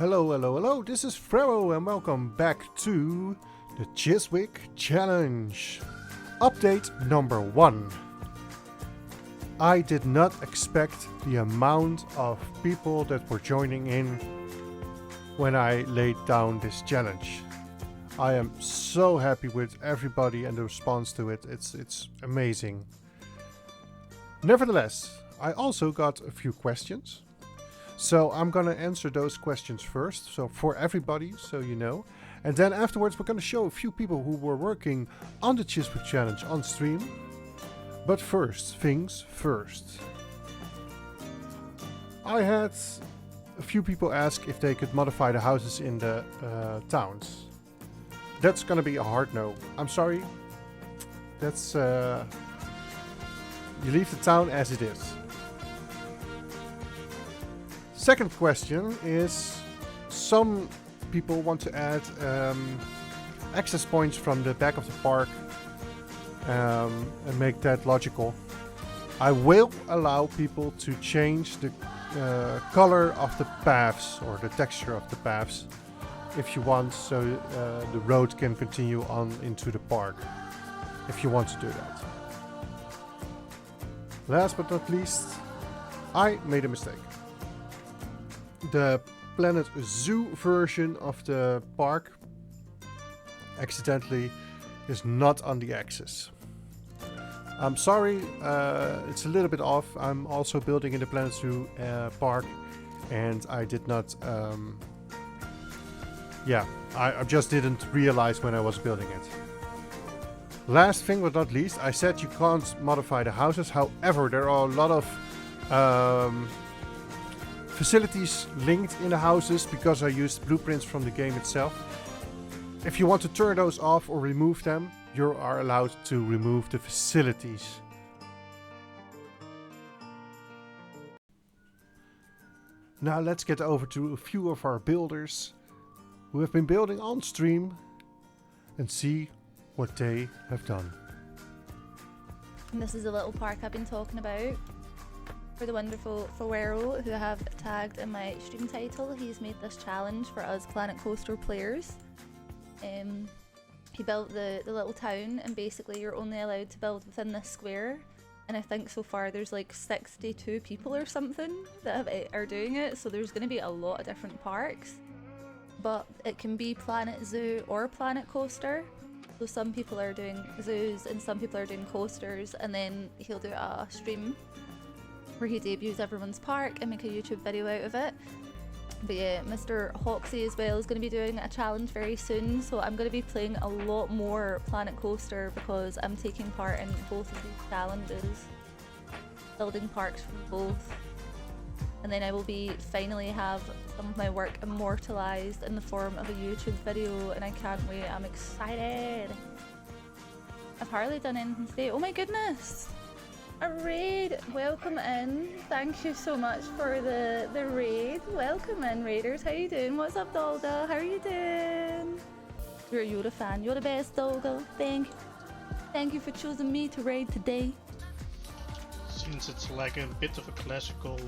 Hello, hello, hello, this is Frero and welcome back to the Chiswick Challenge. Update number 1. I did not expect the amount of people that were joining in when I laid down this challenge. I am so happy with everybody and the response to it. It's amazing. Nevertheless, I also got a few questions. So I'm gonna answer those questions first, so for everybody, so you know. And then afterwards we're gonna show a few people who were working on the Chiswick Challenge on stream. But first things first. I had a few people ask if they could modify the houses in the towns. That's gonna be a hard no. I'm sorry. That's you leave the town as it is. Second question is, some people want to add access points from the back of the park and make that logical. I will allow people to change the color of the paths or the texture of the paths if you want, so the road can continue on into the park if you want to do that. Last but not least, I made a mistake. The Planet Zoo version of the park accidentally is not on the axis. I'm sorry, it's a little bit off. I'm also building in the Planet Zoo park and I did not... I just didn't realize when I was building it. Last thing but not least, I said you can't modify the houses. However, there are a lot of facilities linked in the houses because I used blueprints from the game itself. If you want to turn those off or remove them, you are allowed to remove the facilities. Now let's get over to a few of our builders who have been building on stream and see what they have done. And this is a little park I've been talking about. For the wonderful Ferrero, who I have tagged in my stream title. He's made this challenge for us Planet Coaster players. He built the little town, and basically you're only allowed to build within this square. And I think so far there's like 62 people or something that are doing it, so there's going to be a lot of different parks. But it can be Planet Zoo or Planet Coaster. So some people are doing zoos and some people are doing coasters, and then he'll do a stream where he debuts everyone's park and make a YouTube video out of it. But yeah, Mr. Hoxie as well is going to be doing a challenge very soon, so I'm going to be playing a lot more Planet Coaster because I'm taking part in both of these challenges, building parks from both. And then I will be finally have some of my work immortalised in the form of a YouTube video, and I can't wait, I'm excited. I've hardly done anything today. Oh my goodness! A raid! Welcome in. Thank you so much for the raid. Welcome in, raiders. How you doing? What's up, Dolga? How are you doing? You're a Yoda fan. You're the best, Dolga. Thank you for choosing me to raid today. Since it's like a bit of a classical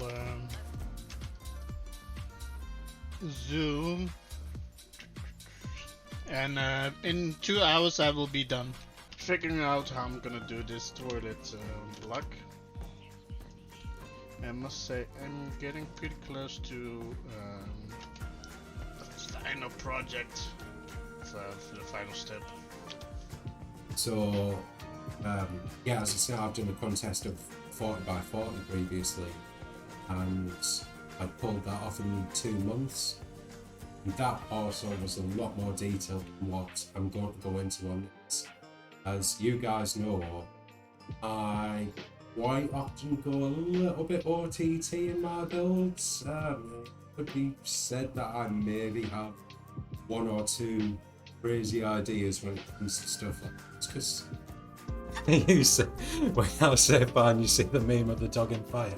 zoo, and in 2 hours I will be done figuring out how I'm gonna do this toilet block. I must say I'm getting pretty close to the final project for the final step. So yeah, as I say, I've done a contest of 40 by 40 previously, and I pulled that off in 2 months. And that also was a lot more detailed than what I'm going to go into on this. As you guys know, I quite often go a little bit OTT in my builds. It could be said that I maybe have 1 or 2 crazy ideas when it comes to stuff like this. Because You say, when I say fine, you see the meme of the dog in fire.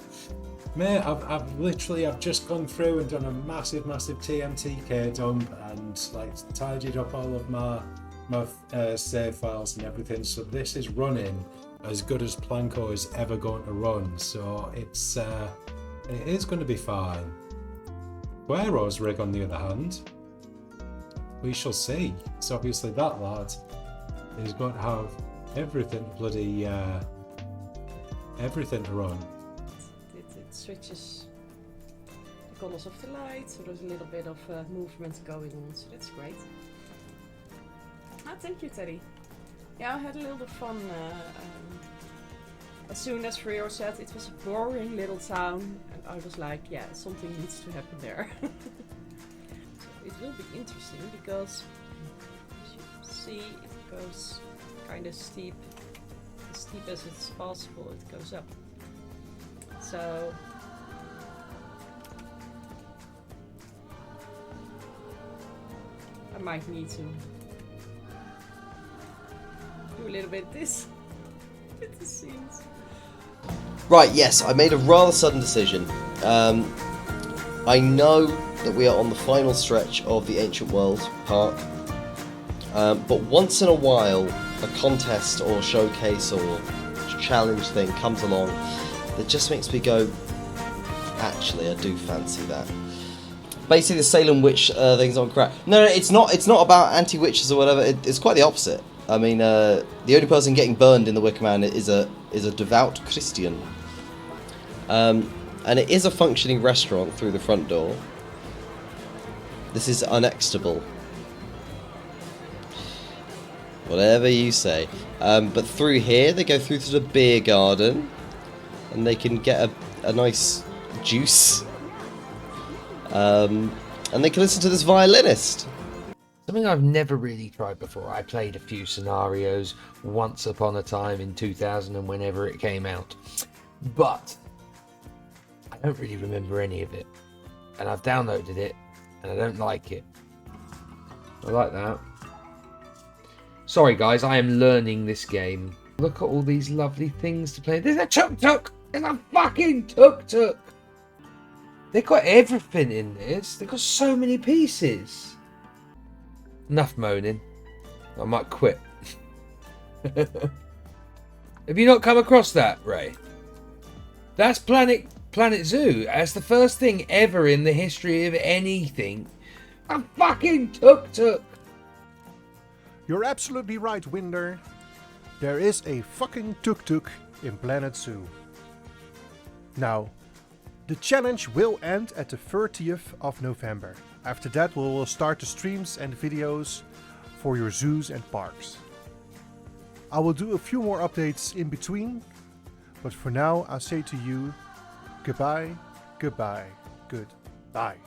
Mate, I've just gone through and done a massive TMTK dump and like tidied up all of my save files and everything. So this is running as good as Planko is ever going to run. So it is going to be fine. Guero's rig, on the other hand, we shall see. So obviously that lad is going to have everything bloody, everything to run. It switches the colors of the light, so there's a little bit of movement going on, so that's great. Thank you, Teddy. Yeah, I had a little bit of fun. As soon as Rio said it was a boring little town, and I was like, yeah, something needs to happen there. So it will be interesting because, as you can see, it goes kind of steep. As steep as it's possible, it goes up. So I might need to do a little bit this with the scenes. Right, yes, I made a rather sudden decision. I know that we are on the final stretch of the Ancient World park, but once in a while a contest or showcase or challenge thing comes along that just makes me go, actually, I do fancy that. Basically, the Salem Witch thing's on crack. No, it's not about anti-witches or whatever. It's quite the opposite. I mean, the only person getting burned in the Wicker Man is a devout Christian. And it is a functioning restaurant through the front door. This is unextable. Whatever you say. But through here, they go through to the beer garden, and they can get a nice juice. And they can listen to this violinist. Something I've never really tried before. I played a few scenarios once upon a time in 2000 and whenever it came out. But I don't really remember any of it. And I've downloaded it and I don't like it. I like that. Sorry guys, I am learning this game. Look at all these lovely things to play. There's a Tuktuk! There's a fucking Tuktuk! They've got everything in this. They've got so many pieces. Enough moaning. I might quit. Have you not come across that, Ray? That's Planet Zoo. That's the first thing ever in the history of anything. A fucking tuk-tuk. You're absolutely right, Winder. There is a fucking tuk-tuk in Planet Zoo. Now, the challenge will end at the 30th of November. After that, we will start the streams and videos for your zoos and parks. I will do a few more updates in between, but for now, I'll say to you, goodbye, goodbye, goodbye.